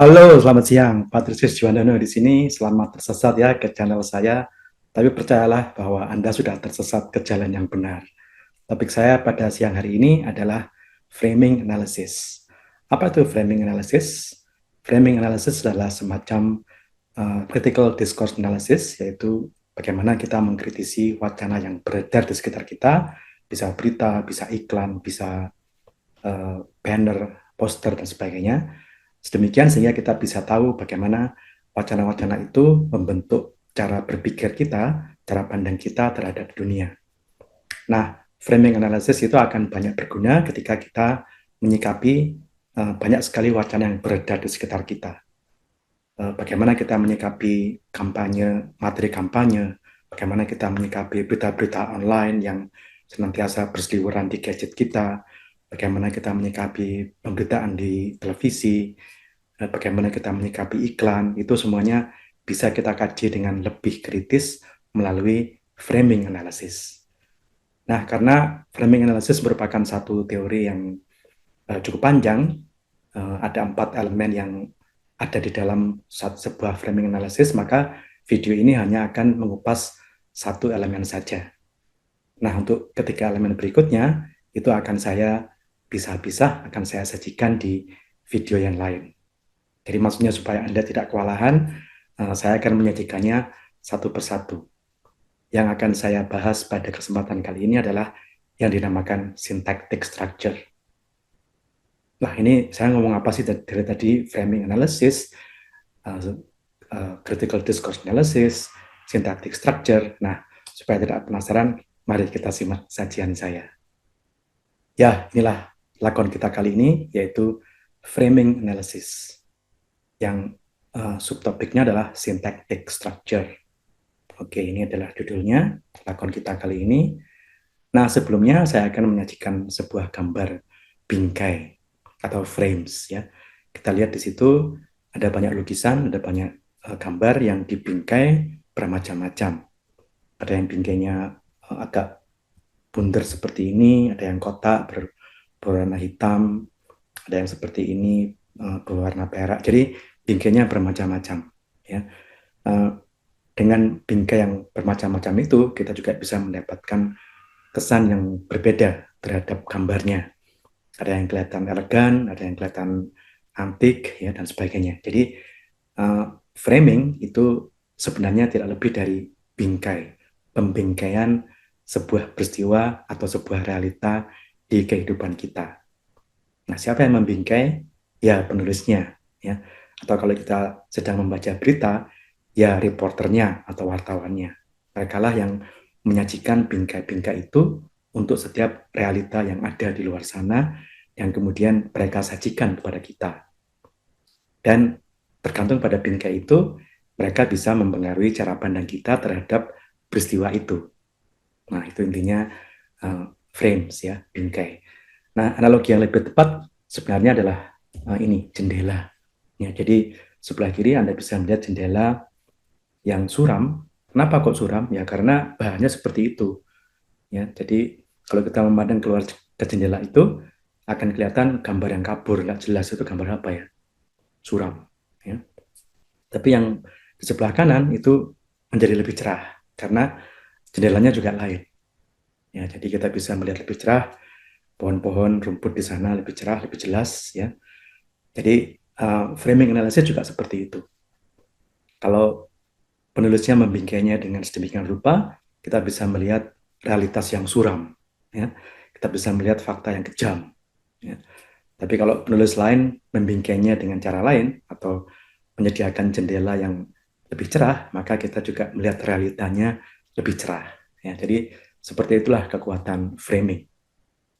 Halo, selamat siang. Patrisius Juwandono di sini. Selamat tersesat ya ke channel saya. Tapi percayalah bahwa Anda sudah tersesat ke jalan yang benar. Topik saya pada siang hari ini adalah framing analysis. Apa itu framing analysis? Framing analysis adalah semacam critical discourse analysis, yaitu bagaimana kita mengkritisi wacana yang beredar di sekitar kita, bisa berita, bisa iklan, bisa banner, poster, dan sebagainya. Sedemikian sehingga kita bisa tahu bagaimana wacana-wacana itu membentuk cara berpikir kita, cara pandang kita terhadap dunia. Nah, framing analysis itu akan banyak berguna ketika kita menyikapi banyak sekali wacana yang beredar di sekitar kita. Bagaimana kita menyikapi kampanye, materi kampanye, bagaimana kita menyikapi berita-berita online yang senantiasa berseliweran di gadget kita, bagaimana kita menyikapi pemberitaan di televisi, bagaimana kita menyikapi iklan, itu semuanya bisa kita kaji dengan lebih kritis melalui framing analysis. Nah, karena framing analysis merupakan satu teori yang cukup panjang, ada 4 elemen yang ada di dalam sebuah framing analysis, maka video ini hanya akan mengupas satu elemen saja. Nah, untuk ketiga elemen berikutnya, itu akan saya pisah-pisah, akan saya sajikan di video yang lain. Jadi maksudnya supaya Anda tidak kewalahan, saya akan menyajikannya satu persatu. Yang akan saya bahas pada kesempatan kali ini adalah yang dinamakan syntactic structure. Nah, ini saya ngomong apa sih dari tadi? Framing analysis, critical discourse analysis, syntactic structure. Nah, supaya tidak penasaran, mari kita simak sajian saya. Ya, inilah lakon kita kali ini, yaitu framing analysis. Yang subtopiknya adalah syntactic structure. Oke, ini adalah judulnya lakon kita kali ini. Nah, sebelumnya saya akan menyajikan sebuah gambar bingkai atau frames ya. Kita lihat di situ ada banyak lukisan, ada banyak gambar yang dibingkai bermacam-macam. Ada yang bingkainya agak bundar seperti ini, ada yang kotak berwarna hitam, ada yang seperti ini berwarna perak. Jadi bingkainya bermacam-macam ya. Dengan bingkai yang bermacam-macam itu, kita juga bisa mendapatkan kesan yang berbeda terhadap gambarnya. Ada yang kelihatan elegan, ada yang kelihatan antik, ya, dan sebagainya. Jadi framing itu sebenarnya tidak lebih dari bingkai, pembingkaian sebuah peristiwa atau sebuah realita di kehidupan kita. Nah, siapa yang membingkai? Ya, penulisnya, ya. Atau kalau kita sedang membaca berita, ya reporternya atau wartawannya. Mereka lah yang menyajikan bingkai-bingkai itu untuk setiap realita yang ada di luar sana yang kemudian mereka sajikan kepada kita. Dan tergantung pada bingkai itu, mereka bisa mempengaruhi cara pandang kita terhadap peristiwa itu. Nah, itu intinya frames ya, bingkai. Nah, analogi yang lebih tepat sebenarnya adalah ini, jendela. Ya, jadi sebelah kiri Anda bisa melihat jendela yang suram. Kenapa kok suram? Ya karena bahannya seperti itu. Ya, jadi kalau kita memandang keluar ke jendela itu akan kelihatan gambar yang kabur, nggak jelas itu gambar apa ya, suram. Ya. Tapi yang di sebelah kanan itu menjadi lebih cerah karena jendelanya juga lain. Ya, jadi kita bisa melihat lebih cerah, pohon-pohon, rumput di sana lebih cerah, lebih jelas. Ya, jadi framing analysis juga seperti itu. Kalau penulisnya membingkainya dengan sedemikian rupa, kita bisa melihat realitas yang suram, ya. Kita bisa melihat fakta yang kejam, ya. Tapi kalau penulis lain membingkainya dengan cara lain atau menyediakan jendela yang lebih cerah, maka kita juga melihat realitanya lebih cerah, ya. Jadi seperti itulah kekuatan framing,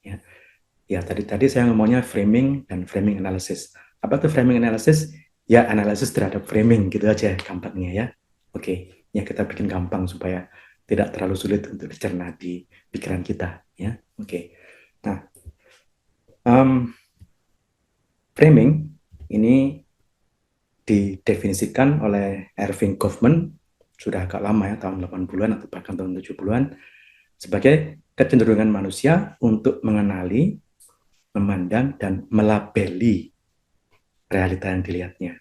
ya. Ya, tadi saya ngomongnya framing dan framing analysis. Apa itu framing analysis? Ya, analisis terhadap framing, gitu aja gampangnya ya. Oke, ya kita bikin gampang supaya tidak terlalu sulit untuk dicerna di pikiran kita ya. Oke. Nah, framing ini didefinisikan oleh Erving Goffman sudah agak lama ya, tahun 80-an atau bahkan tahun 70-an, sebagai kecenderungan manusia untuk mengenali, memandang, dan melabeli realita yang dilihatnya.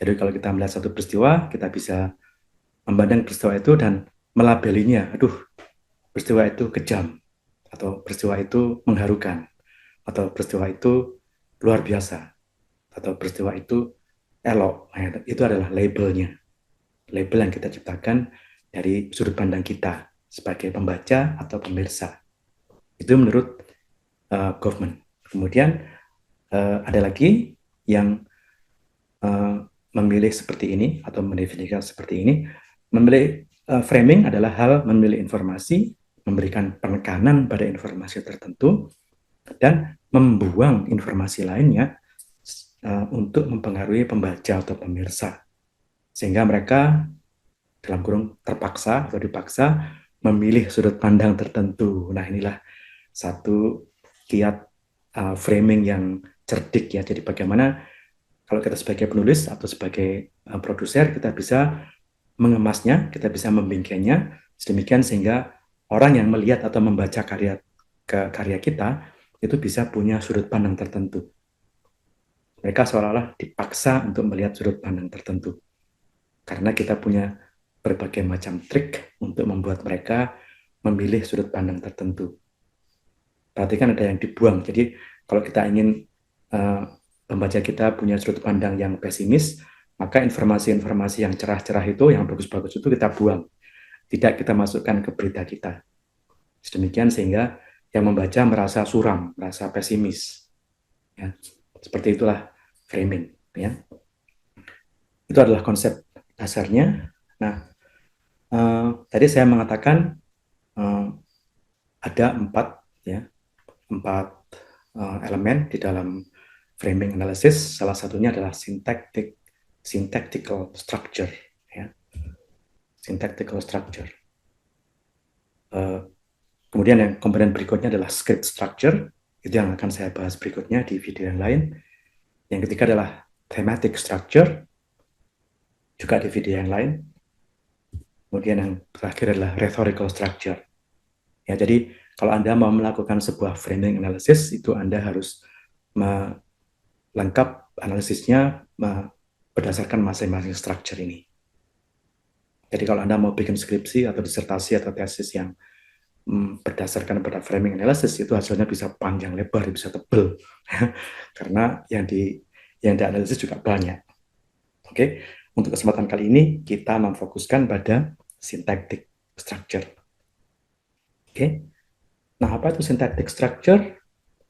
Jadi kalau kita melihat satu peristiwa, kita bisa memandang peristiwa itu dan melabelinya. Aduh, peristiwa itu kejam, atau peristiwa itu mengharukan, atau peristiwa itu luar biasa, atau peristiwa itu elok. Nah, itu adalah labelnya. Label yang kita ciptakan dari sudut pandang kita sebagai pembaca atau pemirsa. Itu menurut Goffman. Kemudian ada lagi yang memilih seperti ini atau mendefinisikan seperti ini. Memilih framing adalah hal memilih informasi, memberikan penekanan pada informasi tertentu, dan membuang informasi lainnya untuk mempengaruhi pembaca atau pemirsa. Sehingga mereka dalam kurung terpaksa atau dipaksa memilih sudut pandang tertentu. Nah, inilah satu kiat framing yang cerdik ya. Jadi bagaimana kalau kita sebagai penulis atau sebagai produser, kita bisa mengemasnya, kita bisa membingkainya sedemikian sehingga orang yang melihat atau membaca karya kita itu bisa punya sudut pandang tertentu. Mereka seolah-olah dipaksa untuk melihat sudut pandang tertentu. Karena kita punya berbagai macam trik untuk membuat mereka memilih sudut pandang tertentu. Berarti kan ada yang dibuang. Jadi kalau kita ingin pembaca kita punya sudut pandang yang pesimis, maka informasi-informasi yang cerah-cerah itu, yang bagus-bagus itu kita buang. Tidak kita masukkan ke berita kita. Sedemikian sehingga yang membaca merasa suram, merasa pesimis. Ya. Seperti itulah framing. Ya. Itu adalah konsep dasarnya. Nah, tadi saya mengatakan ada empat elemen di dalam framing analysis. Salah satunya adalah syntactical structure. Ya. Syntactical structure. Kemudian yang komponen berikutnya adalah script structure. Itu yang akan saya bahas berikutnya di video yang lain. Yang ketiga adalah thematic structure, juga di video yang lain. Kemudian yang terakhir adalah rhetorical structure. Ya, jadi kalau Anda mau melakukan sebuah framing analysis, itu Anda harus lengkap analisisnya berdasarkan masing-masing structure ini. Jadi kalau Anda mau bikin skripsi atau disertasi atau tesis yang berdasarkan pada framing analysis, itu hasilnya bisa panjang lebar, bisa tebal. Karena yang dianalisis juga banyak. Oke, untuk kesempatan kali ini kita memfokuskan pada syntactic structure. Oke, nah apa itu syntactic structure?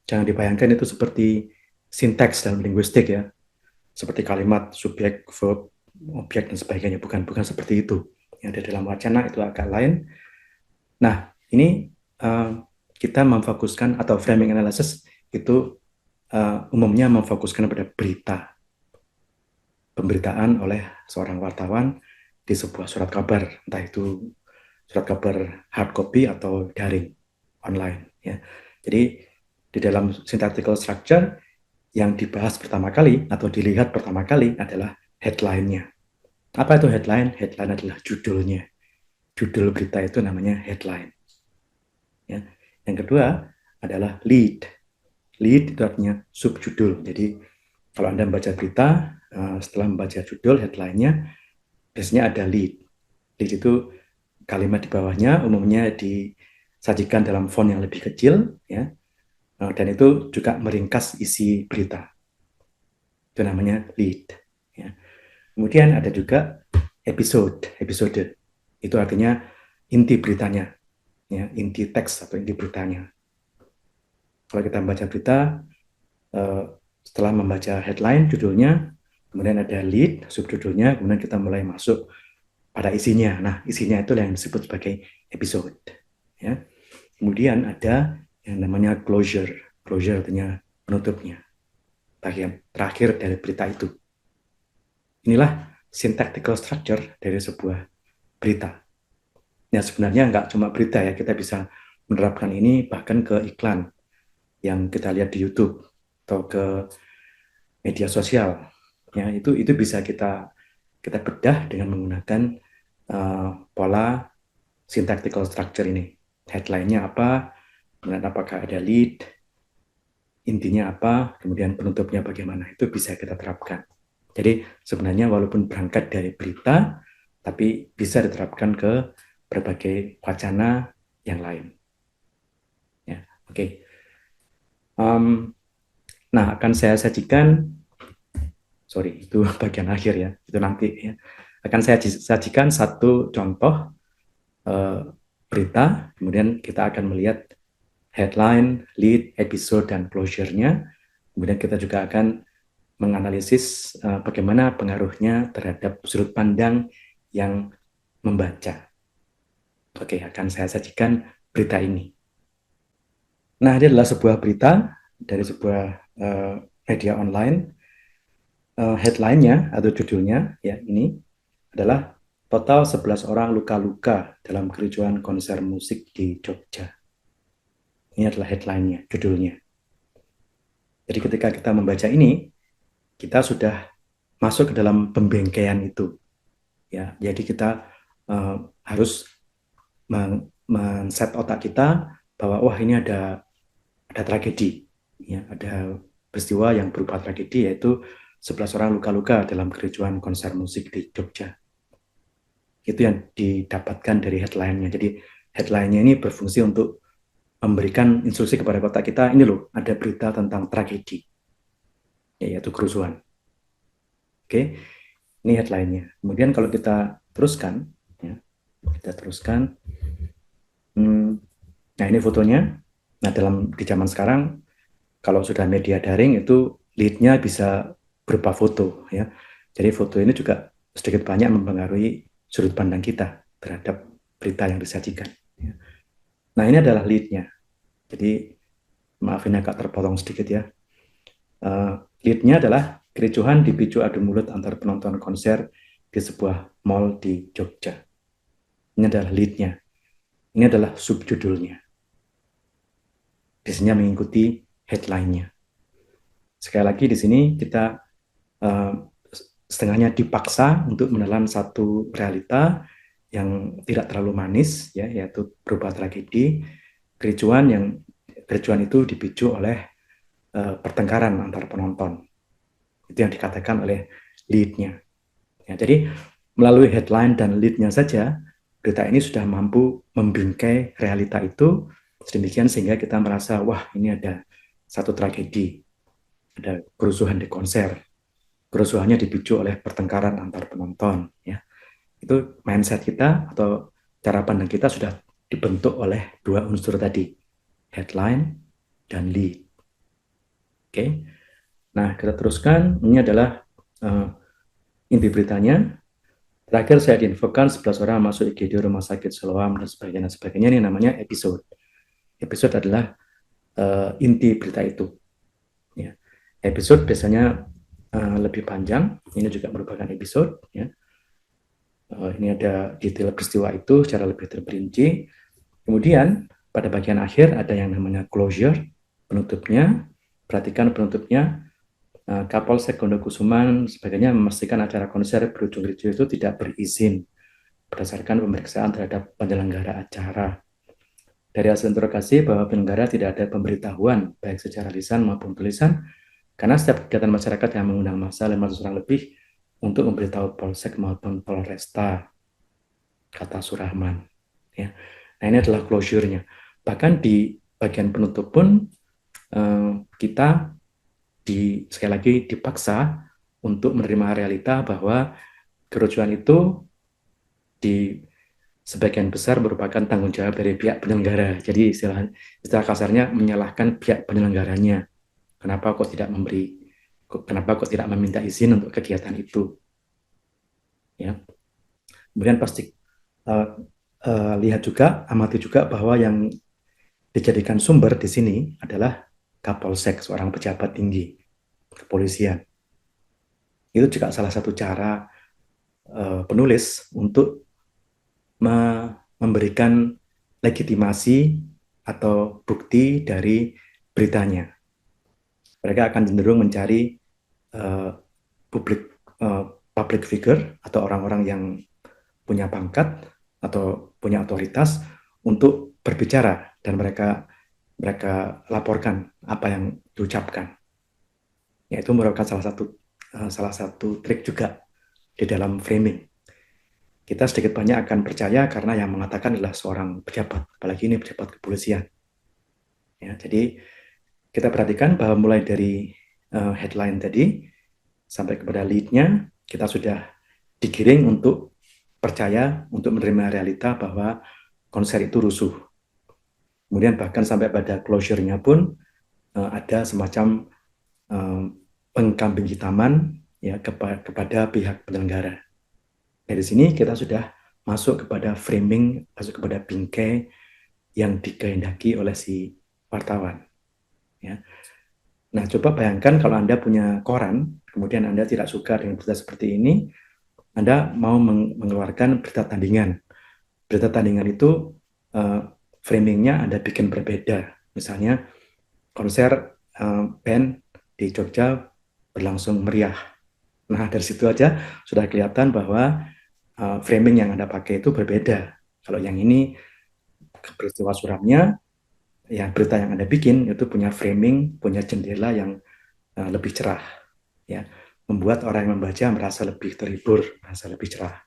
Jangan dibayangkan itu seperti sinteks dalam linguistik ya, seperti kalimat subjek, verb, objek dan sebagainya. Bukan seperti itu. Yang ada dalam wacana itu agak lain. Nah, ini kita memfokuskan atau framing analysis itu umumnya memfokuskan pada berita, pemberitaan oleh seorang wartawan di sebuah surat kabar, entah itu surat kabar hard copy atau daring online. Ya. Jadi di dalam syntactical structure yang dibahas pertama kali atau dilihat pertama kali adalah headline-nya. Apa itu headline? Headline adalah judulnya. Judul berita itu namanya headline. Ya. Yang kedua adalah lead. Lead itu artinya subjudul. Jadi kalau Anda membaca berita, setelah membaca judul, headline-nya, biasanya ada lead. Lead itu kalimat di bawahnya umumnya disajikan dalam font yang lebih kecil, ya, dan itu juga meringkas isi berita. Itu namanya lead. Ya. Kemudian ada juga episode. Itu artinya inti beritanya, ya, inti teks atau inti beritanya. Kalau kita membaca berita, setelah membaca headline, judulnya, kemudian ada lead, subjudulnya, kemudian kita mulai masuk pada isinya. Nah, isinya itu yang disebut sebagai episode. Ya. Kemudian ada yang namanya closure. Closure artinya penutupnya, bagian terakhir dari berita itu. Inilah syntactical structure dari sebuah berita. Ya, sebenarnya nggak cuma berita ya, kita bisa menerapkan ini bahkan ke iklan yang kita lihat di YouTube atau ke media sosial. Ya, itu bisa kita bedah dengan menggunakan pola syntactical structure ini. Headline-nya apa, kemudian apakah ada lead, intinya apa, kemudian penutupnya bagaimana. Itu bisa kita terapkan. Jadi sebenarnya walaupun berangkat dari berita, tapi bisa diterapkan ke berbagai wacana yang lain. Ya, oke. Nah, akan saya sajikan, sorry, itu bagian akhir ya, itu nanti ya. Akan saya sajikan satu contoh eh, berita, kemudian kita akan melihat headline, lead, episode, dan closure-nya. Kemudian kita juga akan menganalisis bagaimana pengaruhnya terhadap sudut pandang yang membaca. Oke, akan saya sajikan berita ini. Nah, ini adalah sebuah berita dari sebuah media online. Headline-nya atau judulnya ya ini adalah total 11 orang luka-luka dalam kericuhan konser musik di Jogja. Ini adalah headline-nya, judulnya. Jadi ketika kita membaca ini, kita sudah masuk ke dalam pembengkaian itu. Ya, jadi kita harus men-set otak kita bahwa wah ini ada tragedi, ya, ada peristiwa yang berupa tragedi yaitu 11 orang luka-luka dalam kericuhan konser musik di Jogja. Itu yang didapatkan dari headline-nya. Jadi headline-nya ini berfungsi untuk memberikan instruksi kepada otak kita, ini loh ada berita tentang tragedi, yaitu kerusuhan. Oke, ini headline-nya. Kemudian kalau kita teruskan, ya, kita teruskan. Nah ini fotonya. Nah di zaman sekarang, kalau sudah media daring itu lead-nya bisa berupa foto, ya. Jadi foto ini juga sedikit banyak mempengaruhi sudut pandang kita terhadap berita yang disajikan. Ya. Nah ini adalah lead-nya. Jadi maaf ini agak terpotong sedikit ya. Lead-nya adalah kericuhan dipicu adu mulut antar penonton konser di sebuah mall di Jogja. Ini adalah lead-nya. Ini adalah subjudulnya. Biasanya mengikuti headline-nya. Sekali lagi di sini kita setengahnya dipaksa untuk menelan satu realita yang tidak terlalu manis, ya, yaitu berupa tragedi, kericuan itu dipicu oleh pertengkaran antar penonton. Itu yang dikatakan oleh lead-nya. Ya, jadi melalui headline dan lead-nya saja, berita ini sudah mampu membingkai realita itu sedemikian sehingga kita merasa, wah ini ada satu tragedi, ada kerusuhan di konser. Kerusuhannya dipicu oleh pertengkaran antar penonton. Ya. Itu mindset kita atau cara pandang kita sudah dibentuk oleh dua unsur tadi, headline dan lead. Oke, nah kita teruskan. Ini adalah inti beritanya. Terakhir saya diinfokan 11 orang masuk IGD Rumah Sakit Siloam dan sebagainya. Sebagainya ini namanya episode. Episode adalah inti berita itu. Ya. Episode biasanya lebih panjang. Ini juga merupakan episode. Ya. Ini ada detail peristiwa itu secara lebih terperinci. Kemudian pada bagian akhir ada yang namanya closure, penutupnya. Perhatikan penutupnya. Kapolsek Gondokusuman sebagainya memastikan acara konser berujung ricuh itu tidak berizin berdasarkan pemeriksaan terhadap penyelenggara acara. Dari hasil interogasi bahwa penyelenggara tidak ada pemberitahuan baik secara lisan maupun tulisan karena setiap kegiatan masyarakat yang mengundang massa 500 orang lebih untuk memberitahu Polsek maupun Polresta, kata Surahman. Ya. Nah ini adalah closure-nya. Bahkan di bagian penutup pun kita sekali lagi dipaksa untuk menerima realita bahwa kerucuhan itu di sebagian besar merupakan tanggung jawab dari pihak penyelenggara. Jadi istilah kasarnya menyalahkan pihak penyelenggaranya. Kenapa kok tidak meminta izin untuk kegiatan itu? Ya. Kemudian pasti lihat juga, amati juga bahwa yang dijadikan sumber di sini adalah Kapolsek, seorang pejabat tinggi kepolisian. Itu juga salah satu cara penulis untuk memberikan legitimasi atau bukti dari beritanya. Mereka akan cenderung mencari public figure atau orang-orang yang punya pangkat atau punya otoritas untuk berbicara dan mereka laporkan apa yang diucapkan. Yaitu merupakan salah satu salah satu trik juga di dalam framing. Kita sedikit banyak akan percaya karena yang mengatakan adalah seorang pejabat, apalagi ini pejabat kepolisian. Ya, jadi kita perhatikan bahwa mulai dari headline tadi sampai kepada lead-nya, kita sudah digiring untuk percaya, untuk menerima realita bahwa konser itu rusuh. Kemudian bahkan sampai pada closure-nya pun ada semacam pengkambing hitaman ya kepada pihak penyelenggara. Dari sini kita sudah masuk kepada framing, masuk kepada bingkai yang dikehendaki oleh si wartawan. Ya. Nah, coba bayangkan kalau Anda punya koran, kemudian Anda tidak suka dengan berita seperti ini, Anda mau mengeluarkan berita tandingan. Berita tandingan itu framingnya Anda bikin berbeda. Misalnya konser band di Jogja berlangsung meriah. Nah, dari situ aja sudah kelihatan bahwa framing yang Anda pakai itu berbeda. Kalau yang ini peristiwa suramnya, ya berita yang Anda bikin itu punya framing, punya jendela yang lebih cerah, ya, membuat orang yang membaca merasa lebih terhibur, merasa lebih cerah.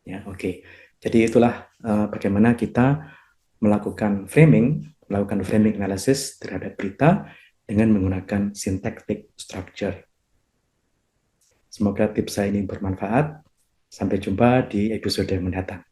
Ya, oke. Jadi itulah bagaimana kita melakukan framing analysis terhadap berita dengan menggunakan syntactic structure. Semoga tips saya ini bermanfaat. Sampai jumpa di episode mendatang.